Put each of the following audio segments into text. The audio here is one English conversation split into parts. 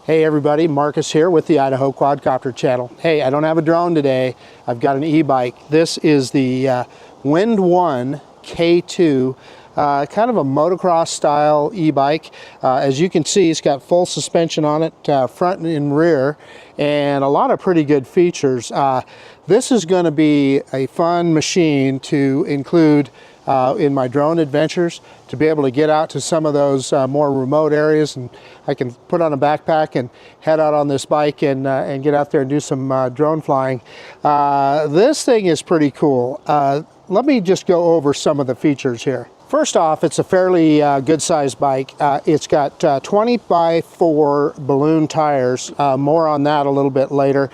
Hey everybody, Marcus here with the Idaho Quadcopter channel. Hey, I don't have a drone today. I've got an e-bike. This is the Windone K2, kind of a motocross style e-bike. As you can see, it's got full suspension on it, front and rear, and a lot of pretty good features. This is going to be a fun machine to include in my drone adventures, to be able to get out to some of those more remote areas, and I can put on a backpack and head out on this bike and get out there and do some drone flying. This thing is pretty cool. Let me just go over some of the features here. First off, it's a fairly good sized bike. It's got 20 by 4 balloon tires. More on that a little bit later.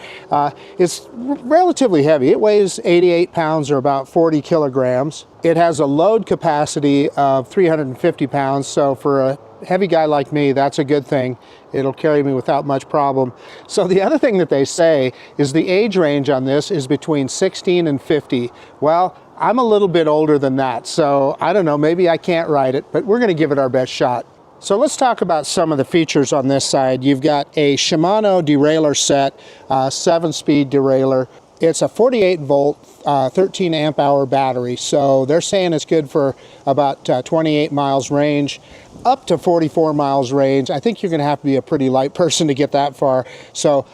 It's relatively heavy. It weighs 88 pounds or about 40 kilograms. It has a load capacity of 350 pounds, so for a heavy guy like me, that's a good thing. It'll carry me without much problem. So the other thing that they say is the age range on this is between 16 and 50. Well, I'm a little bit older than that, so I don't know, maybe I can't ride it, but we're going to give it our best shot. So let's talk about some of the features on this side. You've got a Shimano derailleur set, 7-speed derailleur. It's a 48 volt, 13 amp hour battery, so they're saying it's good for about 28 miles range, up to 44 miles range. I think you're going to have to be a pretty light person to get that far. So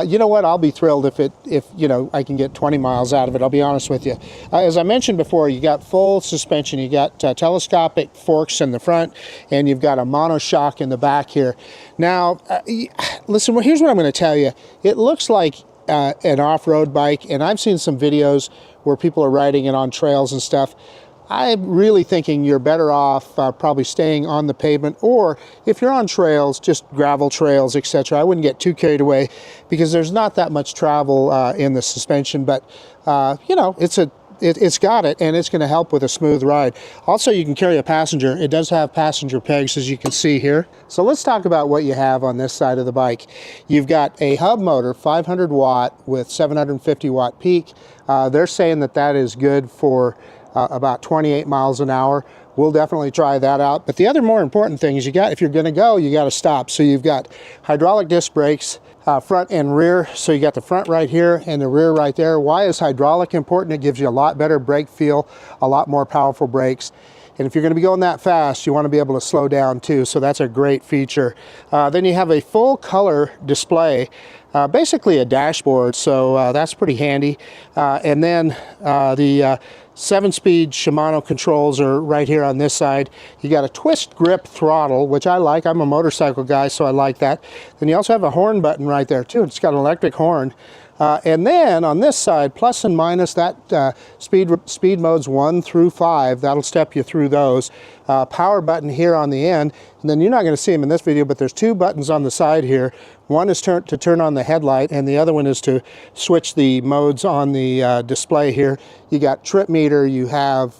you know what, I'll be thrilled if you know, I can get 20 miles out of it, I'll be honest with you. As I mentioned before, you got full suspension, you got telescopic forks in the front, and you've got a monoshock in the back here. Now listen, well, here's what I'm going to tell you. It looks like an off-road bike, and I've seen some videos where people are riding it on trails and stuff. I'm really thinking you're better off probably staying on the pavement, or if you're on trails, just gravel trails, etc. I wouldn't get too carried away because there's not that much travel in the suspension, but you know, it's got it, and it's going to help with a smooth ride. Also, you can carry a passenger. It does have passenger pegs, as you can see here. So let's talk about what you have on this side of the bike. You've got a hub motor, 500 watt with 750 watt peak. They're saying that that is good for about 28 miles an hour. We'll definitely try that out. But the other more important thing is if you're going to go, you got to stop. So you've got hydraulic disc brakes, front and rear. So you got the front right here and the rear right there. Why is hydraulic important? It gives you a lot better brake feel, a lot more powerful brakes. And if you're going to be going that fast, you want to be able to slow down too. So that's a great feature. Then you have a full color display, basically a dashboard. So that's pretty handy. And then the 7-speed Shimano controls are right here on this side. You got a twist grip throttle, which I like. I'm a motorcycle guy, so I like that. Then you also have a horn button right there too. It's got an electric horn. And then on this side, plus and minus, that speed modes 1 through 5, that'll step you through those. Power button here on the end, and then you're not going to see them in this video, but there's 2 buttons on the side here. One is to turn on the headlight, and the other one is to switch the modes on the display here. You got trip meter, you have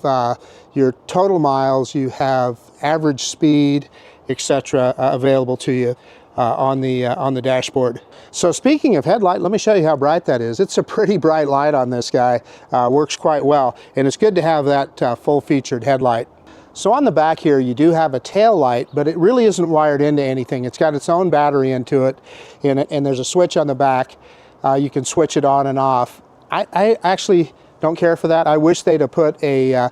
your total miles, you have average speed, etc. Available to you on the dashboard. So speaking of headlight, let me show you how bright that is. It's a pretty bright light on this guy. Works quite well, and it's good to have that full-featured headlight. So on the back here, you do have a tail light, but it really isn't wired into anything. It's got its own battery into it, and there's a switch on the back. You can switch it on and off. I actually don't care for that. I wish they'd have put a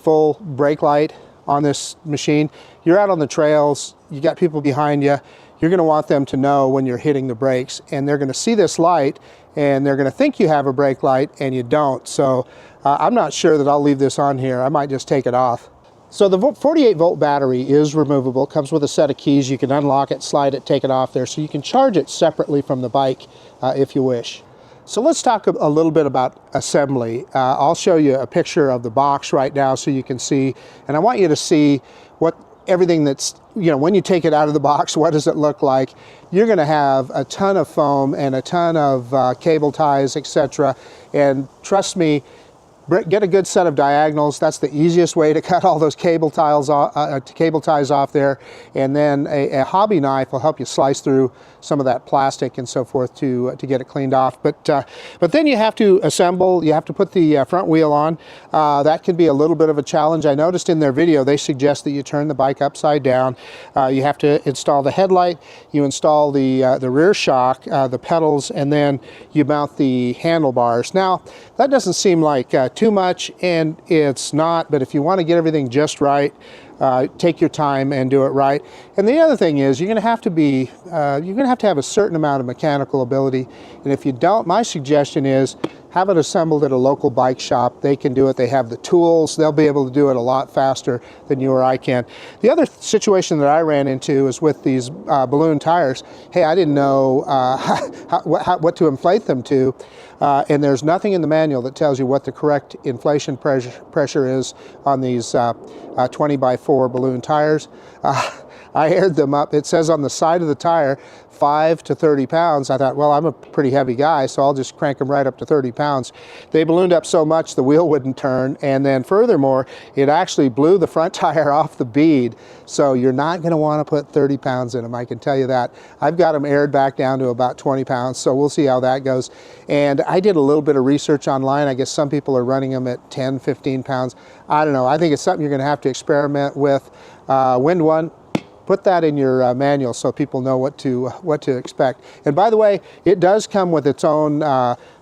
full brake light on this machine. You're out on the trails, you got people behind you. You're going to want them to know when you're hitting the brakes, and they're going to see this light, and they're going to think you have a brake light, and you don't. So I'm not sure that I'll leave this on here. I might just take it off. So the 48 volt battery is removable. It comes with a set of keys. You can unlock it, slide it, take it off there. So you can charge it separately from the bike if you wish. So let's talk a little bit about assembly. I'll show you a picture of the box right now so you can see, and I want you to see what everything that's, you know, when you take it out of the box, what does it look like? You're going to have a ton of foam and a ton of cable ties, etc. And trust me, Get a good set of diagonals. That's the easiest way to cut all those cable ties off there. And then a hobby knife will help you slice through some of that plastic and so forth to get it cleaned off. But then you have to assemble. You have to put the front wheel on. That can be a little bit of a challenge. I noticed in their video they suggest that you turn the bike upside down. You have to install the headlight. You install the rear shock, the pedals, and then you mount the handlebars. Now that doesn't seem like too much, and it's not, but if you want to get everything just right, take your time and do it right. And the other thing is, you're going to have to have a certain amount of mechanical ability, and if you don't, my suggestion is have it assembled at a local bike shop. They can do it. They have the tools. They'll be able to do it a lot faster than you or I can. The other situation that I ran into is with these balloon tires. Hey, I didn't know what to inflate them to, and there's nothing in the manual that tells you what the correct inflation pressure is on these 20x4 balloon tires. I aired them up. It says on the side of the tire 5 to 30 pounds. I thought, well, I'm a pretty heavy guy, so I'll just crank them right up to 30 pounds. They ballooned up so much the wheel wouldn't turn, and then furthermore, it actually blew the front tire off the bead, so you're not going to want to put 30 pounds in them, I can tell you that. I've got them aired back down to about 20 pounds, so we'll see how that goes. And I did a little bit of research online. I guess some people are running them at 10, 15 pounds. I don't know. I think it's something you're going to have to experiment with. Windone, put that in your manual so people know what to expect. And by the way, it does come with its own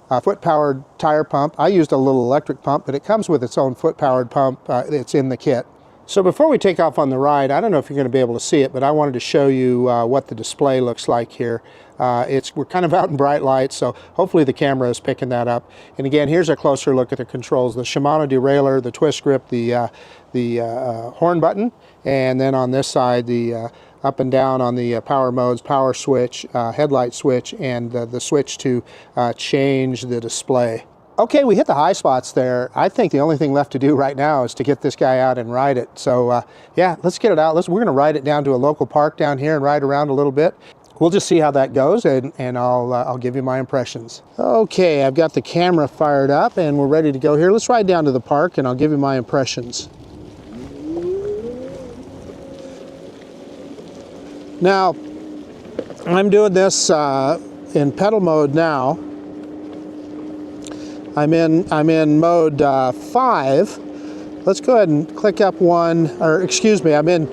foot-powered tire pump. I used a little electric pump, but it comes with its own foot-powered pump. It's in the kit. So before we take off on the ride, I don't know if you're going to be able to see it, but I wanted to show you what the display looks like here. We're kind of out in bright light, so hopefully the camera is picking that up. And again, here's a closer look at the controls: the Shimano derailleur, the twist grip, the horn button, and then on this side the up and down on the power modes, power switch, headlight switch, and the switch to change the display. Okay, we hit the high spots there. I think the only thing left to do right now is to get this guy out and ride it. So yeah, let's get it out. We're going to ride it down to a local park down here and ride around a little bit. We'll just see how that goes, and I'll give you my impressions. Okay, I've got the camera fired up and we're ready to go here. Let's ride down to the park and I'll give you my impressions. Now, I'm doing this in pedal mode now. I'm in mode 5. Let's go ahead and click up one, or excuse me, I'm in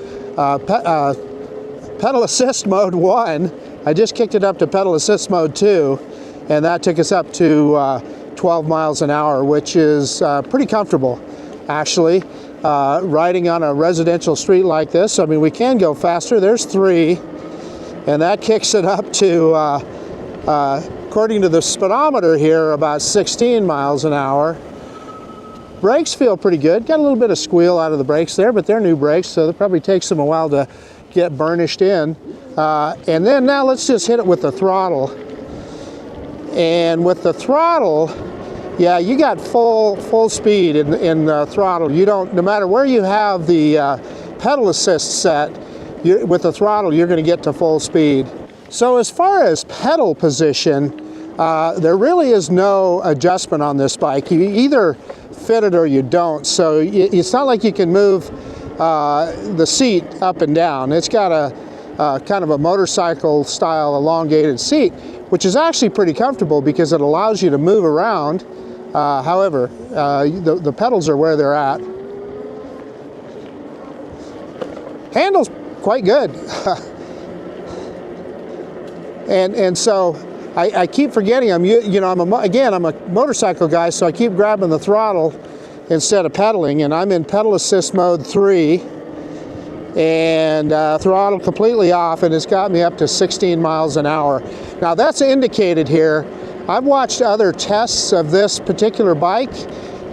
pedal assist mode 1. I just kicked it up to pedal assist mode 2, and that took us up to 12 miles an hour, which is pretty comfortable, actually. Riding on a residential street like this, I mean, we can go faster. There's 3, and that kicks it up to, according to the speedometer here, about 16 miles an hour. Brakes feel pretty good. Got a little bit of squeal out of the brakes there, but they're new brakes, so it probably takes them a while to get burnished in. And then now let's just hit it with the throttle. And with the throttle, yeah, you got full speed in the throttle. You don't, no matter where you have the pedal assist set, with the throttle you're going to get to full speed. So as far as pedal position, there really is no adjustment on this bike. You either fit it or you don't. So it's not like you can move the seat up and down. It's got a kind of a motorcycle style elongated seat, which is actually pretty comfortable because it allows you to move around. However, the pedals are where they're at. Handles quite good. and so I keep forgetting I'm a motorcycle guy, so I keep grabbing the throttle instead of pedaling, and I'm in pedal assist mode 3 and throttle completely off, and it's got me up to 16 miles an hour. Now that's indicated here. I've watched other tests of this particular bike,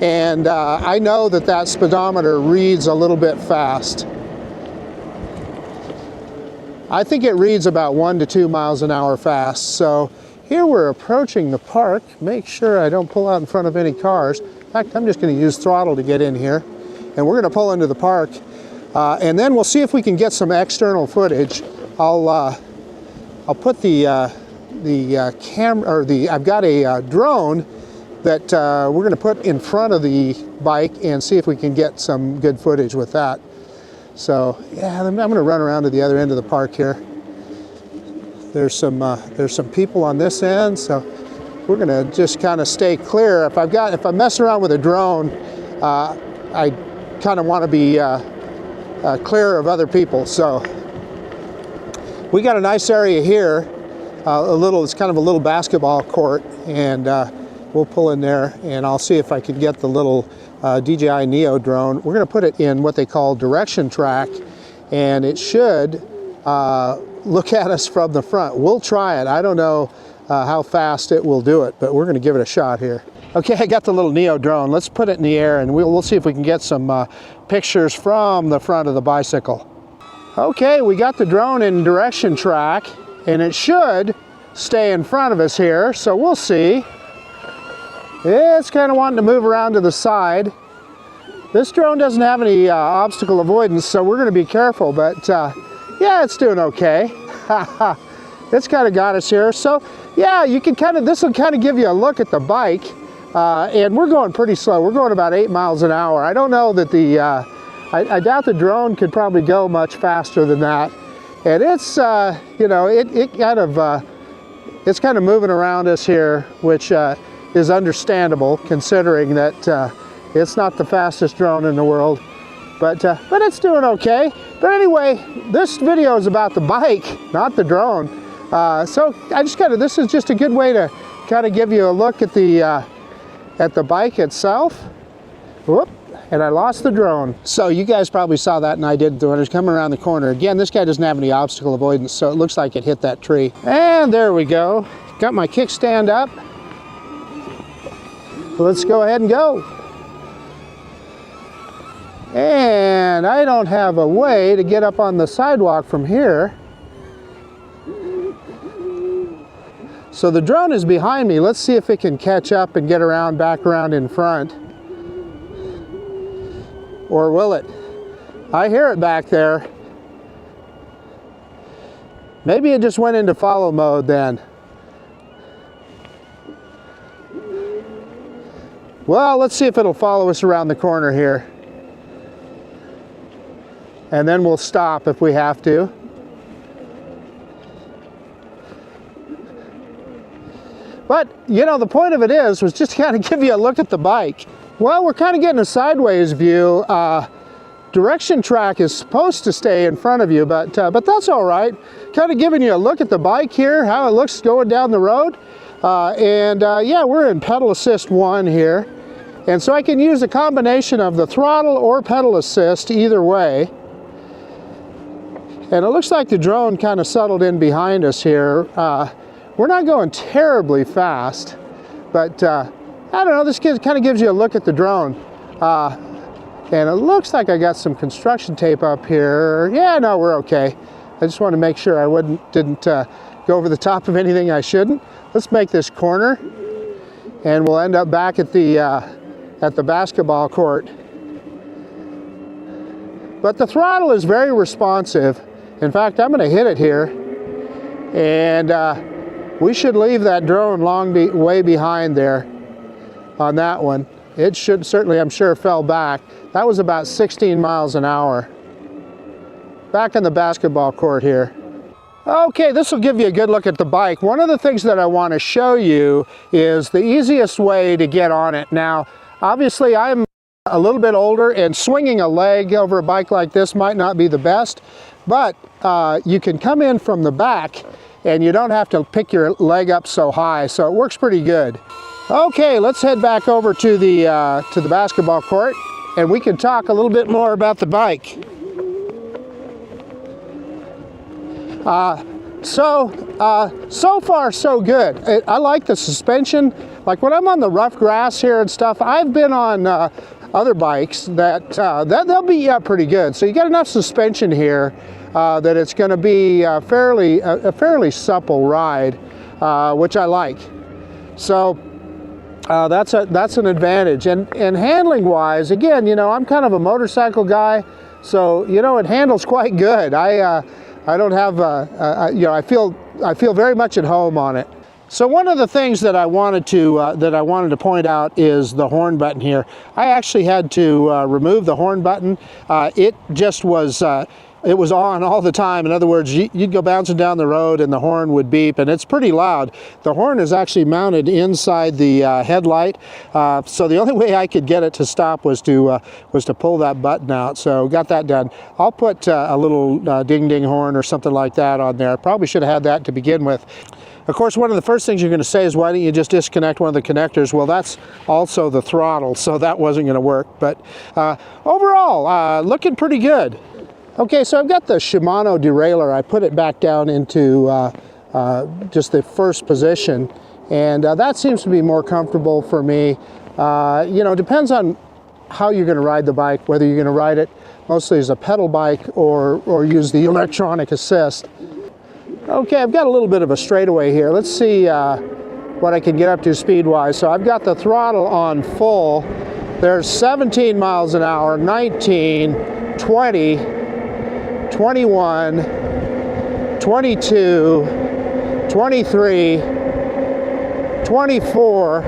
and I know that speedometer reads a little bit fast. I think it reads about 1 to 2 miles an hour fast. So here we're approaching the park. Make sure I don't pull out in front of any cars. In fact, I'm just going to use throttle to get in here, and we're going to pull into the park, and then we'll see if we can get some external footage. I'll put the camera, or I've got a drone that we're going to put in front of the bike and see if we can get some good footage with that. So yeah, I'm going to run around to the other end of the park here. There's some people on this end, so we're going to just kind of stay clear. If I'm messing around with a drone, I kind of want to be clear of other people. So we got a nice area here. It's kind of a little basketball court, and we'll pull in there and I'll see if I can get the little DJI Neo drone. We're going to put it in what they call direction track, and it should look at us from the front. We'll try it. I don't know how fast it will do it, but we're going to give it a shot here. Okay, I got the little Neo drone. Let's put it in the air and we'll see if we can get some pictures from the front of the bicycle. Okay, we got the drone in direction track, and it should stay in front of us here, so we'll see. It's kind of wanting to move around to the side. This drone doesn't have any obstacle avoidance, so we're going to be careful, but yeah, it's doing okay. It's kind of got us here. So yeah, you can this will kind of give you a look at the bike, and we're going pretty slow. We're going about 8 miles an hour. I don't know that I doubt the drone could probably go much faster than that. And it's, you know, it's kind of moving around us here, which is understandable considering that it's not the fastest drone in the world, but it's doing okay. But anyway, this video is about the bike, not the drone. So I just this is just a good way to kind of give you a look at the bike itself. Whoop. And I lost the drone. So you guys probably saw that, and I did when it was coming around the corner. Again, this guy doesn't have any obstacle avoidance, so it looks like it hit that tree. And there we go. Got my kickstand up. Let's go ahead and go. And I don't have a way to get up on the sidewalk from here. So the drone is behind me. Let's see if it can catch up and get around, back around in front. Or will it? I hear it back there. Maybe it just went into follow mode then. Well, let's see if it'll follow us around the corner here. And then we'll stop if we have to. But, you know, the point of it was just to kind of give you a look at the bike. Well, we're kind of getting a sideways view. Direction track is supposed to stay in front of you, but that's all right. Kind of giving you a look at the bike here, how it looks going down the road. Yeah, we're in pedal assist 1 here. And so I can use a combination of the throttle or pedal assist either way. And it looks like the drone kind of settled in behind us here. We're not going terribly fast, but I don't know, this kind of gives you a look at the drone. And it looks like I got some construction tape up here. Yeah, no, we're okay. I just want to make sure I didn't go over the top of anything I shouldn't. Let's make this corner, and we'll end up back at the basketball court. But the throttle is very responsive. In fact, I'm going to hit it here, and we should leave that drone way behind there on that one. It should certainly, I'm sure, fell back. That was about 16 miles an hour. Back in the basketball court here. Okay, this will give you a good look at the bike. One of the things that I want to show you is the easiest way to get on it. Now, obviously I'm a little bit older, and swinging a leg over a bike like this might not be the best, but you can come in from the back and you don't have to pick your leg up so high, so it works pretty good. Okay, let's head back over to the basketball court, and we can talk a little bit more about the bike. So far so good. I like the suspension. Like when I'm on the rough grass here and stuff, I've been on other bikes that they'll be pretty good. So you got enough suspension here that it's going to be a fairly supple ride, which I like. So that's an advantage. And handling wise, again, you know, I'm kind of a motorcycle guy, so you know, it handles quite good. I don't have you know, I feel very much at home on it. So one of the things that I wanted to point out is the horn button here. I actually had to remove the horn button. It just was it was on all the time. In other words, you'd go bouncing down the road and the horn would beep, and it's pretty loud. The horn is actually mounted inside the headlight, so the only way I could get it to stop was to pull that button out. So got that done. I'll put a little ding-ding horn or something like that on there. I probably should have had that to begin with. Of course, one of the first things you're going to say is, why don't you just disconnect one of the connectors? Well, that's also the throttle, so that wasn't going to work. But overall, looking pretty good. Okay, so I've got the Shimano derailleur. I put it back down into just the first position, and that seems to be more comfortable for me. You know, depends on how you're going to ride the bike, whether you're going to ride it mostly as a pedal bike or use the electronic assist. Okay, I've got a little bit of a straightaway here. Let's see what I can get up to speed-wise. So I've got the throttle on full. There's 17 miles an hour, 19, 20, 21, 22, 23, 24,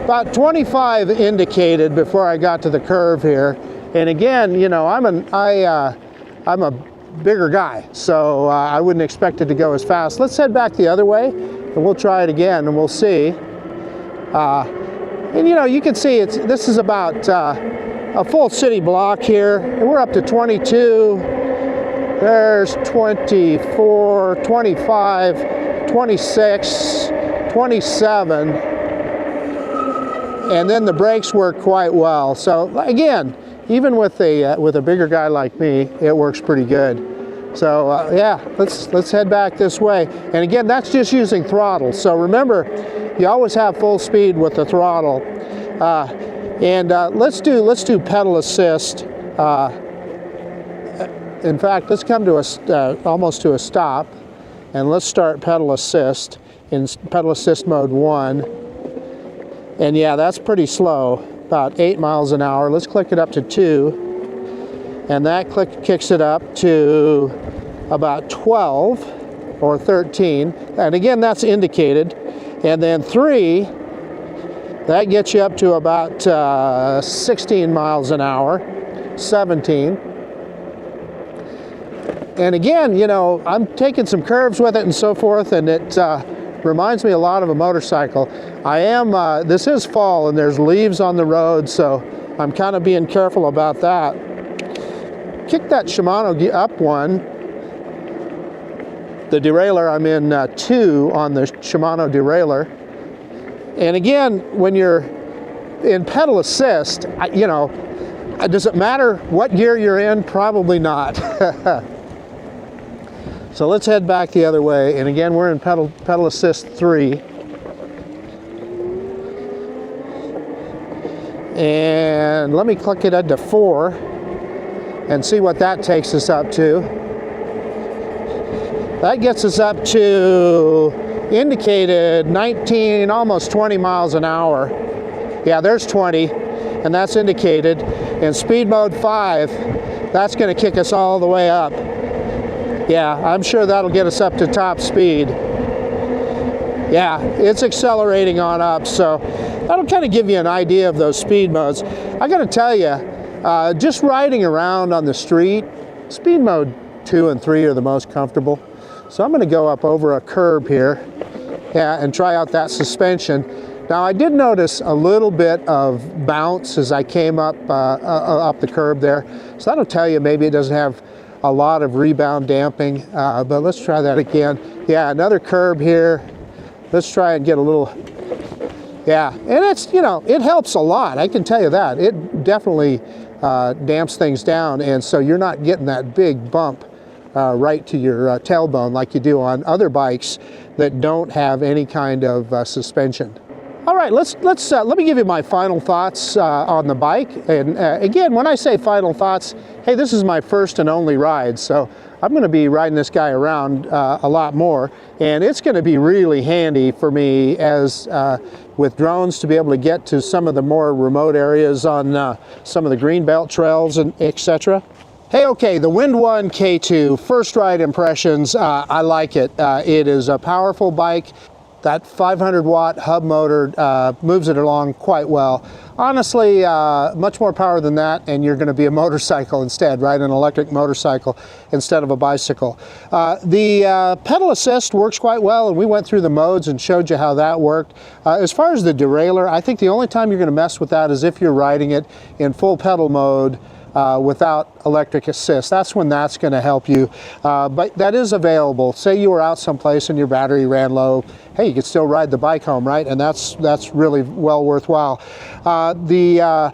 about 25 indicated before I got to the curve here. And again, you know, I'm a bigger guy, so I wouldn't expect it to go as fast. Let's head back the other way and we'll try it again and we'll see. And you know, you can see this is about a full city block here, and we're up to 22. There's 24, 25, 26, 27, and then the brakes work quite well. So again, even with a bigger guy like me, it works pretty good. So yeah, let's head back this way. And again, that's just using throttle. So remember, you always have full speed with the throttle. And let's do pedal assist. In fact, let's come to almost to a stop, and let's start pedal assist in pedal assist mode 1. And yeah, that's pretty slow. About 8 miles an hour. Let's click it up to 2, and that kicks it up to about 12 or 13, and again, that's indicated. And then 3, that gets you up to about 16 miles an hour, 17. And again, you know, I'm taking some curves with it and so forth, and it reminds me a lot of a motorcycle. This is fall and there's leaves on the road, so I'm kind of being careful about that. Kick that Shimano up one. The derailleur, I'm in 2 on the Shimano derailleur. And again, when you're in pedal assist, you know, does it matter what gear you're in? Probably not. So let's head back the other way, and again, we're in pedal assist 3. And let me click it into 4 and see what that takes us up to. That gets us up to indicated 19, almost 20 miles an hour. Yeah, there's 20, and that's indicated. In speed mode 5, that's going to kick us all the way up. Yeah, I'm sure that'll get us up to top speed. Yeah, it's accelerating on up, so that'll kind of give you an idea of those speed modes. I got to tell you, just riding around on the street, speed mode 2 and 3 are the most comfortable. So I'm going to go up over a curb here, yeah, and try out that suspension. Now I did notice a little bit of bounce as I came up the curb there, so that'll tell you maybe it doesn't have a lot of rebound damping, but let's try that again. Yeah, another curb here. Let's try and get a little, yeah, and it's, you know, it helps a lot, I can tell you that. It definitely damps things down, and so you're not getting that big bump right to your tailbone like you do on other bikes that don't have any kind of suspension. All right, let me give you my final thoughts on the bike. And again, when I say final thoughts, hey, this is my first and only ride, so I'm going to be riding this guy around a lot more, and it's going to be really handy for me as with drones to be able to get to some of the more remote areas on some of the greenbelt trails and etc. Hey, okay, the Windone K2, first ride impressions, I like it. It is a powerful bike. That 500 watt hub motor moves it along quite well. Honestly, much more power than that, and you're going to be a motorcycle instead, right? An electric motorcycle instead of a bicycle. The pedal assist works quite well, and we went through the modes and showed you how that worked. As far as the derailleur, I think the only time you're going to mess with that is if you're riding it in full pedal mode without electric assist. That's when that's going to help you. But that is available. Say you were out someplace and your battery ran low. Hey, you could still ride the bike home, right? And that's really well worthwhile. The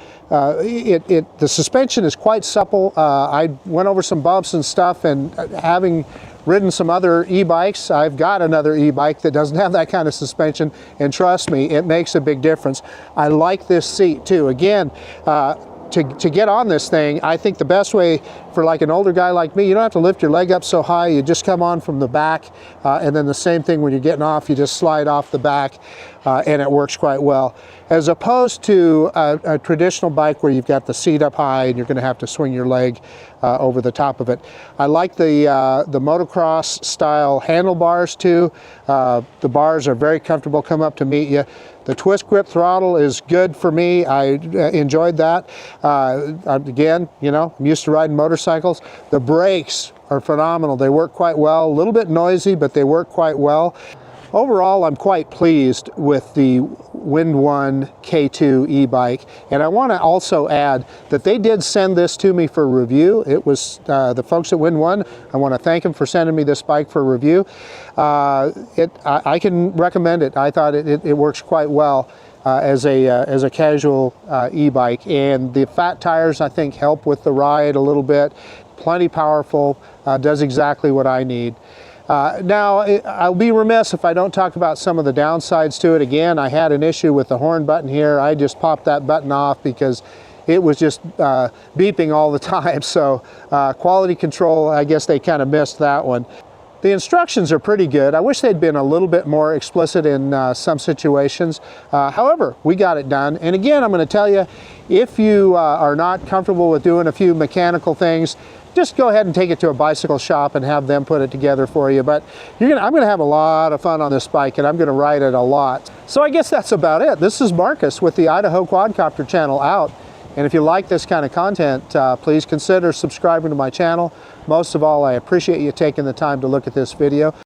suspension is quite supple. I went over some bumps and stuff, and having ridden some other e-bikes, I've got another e-bike that doesn't have that kind of suspension, and trust me, it makes a big difference. I like this seat too. Again, to get on this thing, I think the best way for like an older guy like me, you don't have to lift your leg up so high, you just come on from the back, and then the same thing when you're getting off, you just slide off the back, and it works quite well. As opposed to a traditional bike where you've got the seat up high and you're going to have to swing your leg over the top of it. I like the motocross style handlebars too. The bars are very comfortable, come up to meet you. The twist grip throttle is good for me. I enjoyed that. Again, you know, I'm used to riding motorcycles. The brakes are phenomenal. They work quite well. A little bit noisy, but they work quite well. Overall, I'm quite pleased with the Windone K2 e-bike, and I want to also add that they did send this to me for review. It was the folks at Windone. I want to thank them for sending me this bike for review. I can recommend it. I thought it works quite well as a casual e-bike, and the fat tires I think help with the ride a little bit. Plenty powerful, does exactly what I need. Now, I'll be remiss if I don't talk about some of the downsides to it. Again, I had an issue with the horn button here. I just popped that button off because it was just beeping all the time. So quality control, I guess they kind of missed that one. The instructions are pretty good. I wish they'd been a little bit more explicit in some situations. However, we got it done. And again, I'm going to tell you, if you are not comfortable with doing a few mechanical things, just go ahead and take it to a bicycle shop and have them put it together for you. But I'm going to have a lot of fun on this bike, and I'm going to ride it a lot. So I guess that's about it. This is Marcus with the Idaho Quadcopter channel out. And if you like this kind of content, please consider subscribing to my channel. Most of all, I appreciate you taking the time to look at this video.